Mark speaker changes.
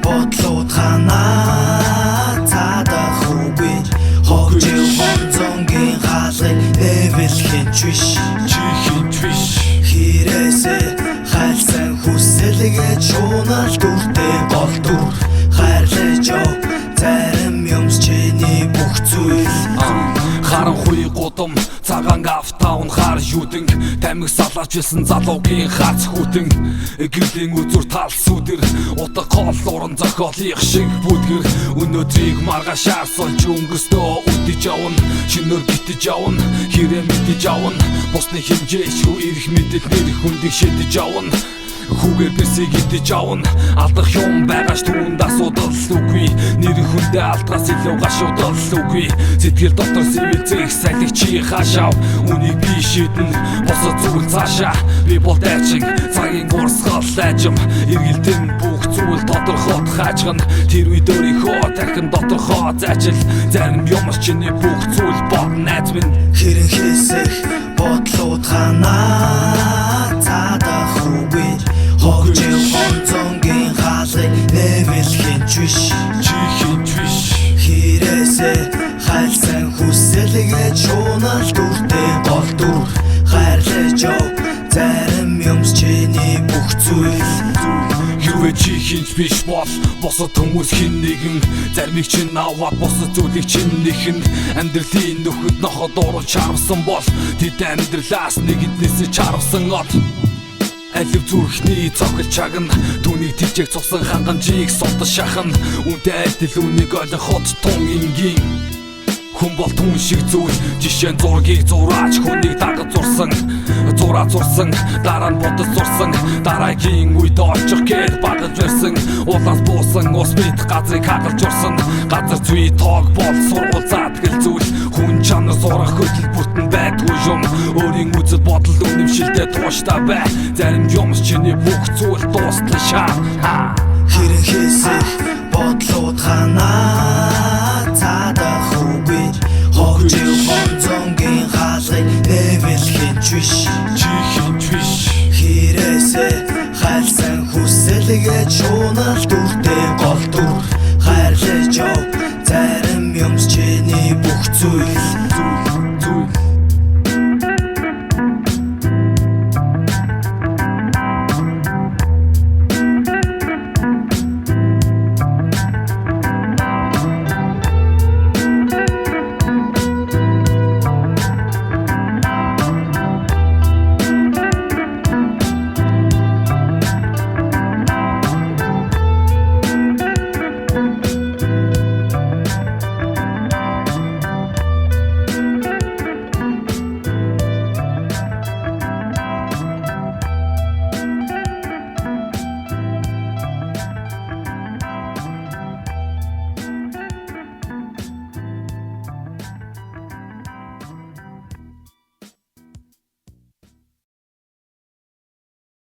Speaker 1: Бодлууд ханаа цаадах үгүй хогжив хонцонгийн хаалгыг нэвэлхэн чвиш хэрээсээ хайлсан хүсэлгээд шуунал дүртэй голдур хайрлаж яв зарим юмс чиний бүх зүйл
Speaker 2: харанхуй гудам цагаан автаун хар юудэн тамиг салаач билсэн залуугийн хац хүтэн гэрлийн үзүр тал сүдэр утга гол уран зохиолын шиг бүдгэр өнөөдрийг маргаашаар сольж өнгөстөө үдэж явна шинээр битэж явна хэрэг мэдэж явна бусны хэмжээшгүй ирэх мэдэл нэр хүндийг шидэж явна хүүгээр бисийг идэж авна алдах юм байгаач түүнд асуудал үгүй нэр хүндээ алдгаас илүү гашуудал үгүй сэтгэл дотор сэвэлзэх салхи чи хашаа үнийг би шийдэн босоо зүйл цаашаа би бол дайчин цагийн урсгал лайжм эргэлдэн бүх зүйл тодорхой хаажгана тэр үед өөрийнхөө тархин доторхоо зайчил зарим юмс чиний бүх зүйл бод найз минь
Speaker 1: хэрэг хийсэх бодлууд ханаа цаадах үгүй хогжив хонцонгийн хаалгыг нэвэлхэн чвиш хэрээсээ хайлсан хүсэлгээд шуунал дүртэй голдур хайрлаж яв зарим юмс чиний бүх зүйл
Speaker 2: юу чи хинч биш бол босод хүмүүс хин нэгэн зармиг чин аваад босод зүйлийг чин нэхэн амьдралын нөхөд ноход уурч чарвсан бол тэд амьдралаас нэг эднээс чарвсан од алив зүрхний цогц чагна түүнийг тийчээг цусан хангамжийг содос шахан үнтэй адил үнийг ойлгоход тун ингийн хүн бол түн шиг зүйл жишээ зургийг зураач хүнийг дагаж зурсан дараа нь бодож зурсан дараагийн үед очих гээд багаж барьсан улаас буусан ус мэд газрыг хагалж урсан газар зүй тоог бол сургууль заадгал зүйл хүн чанар сурах хөтөлбөртөнд байдгүй юм өөрийн үзэл бодол үнэмшилтэй тууштай бай зарим юмс чиний бүх зүйл дуусна шаа
Speaker 1: хэрэг хийсэх бодлууд ханаа цаадах үгүй хогжив хонцонгийн хаалгыг нэвэлхэн чвиш хэрээсээ хайлсан хүсэлгээд шуунал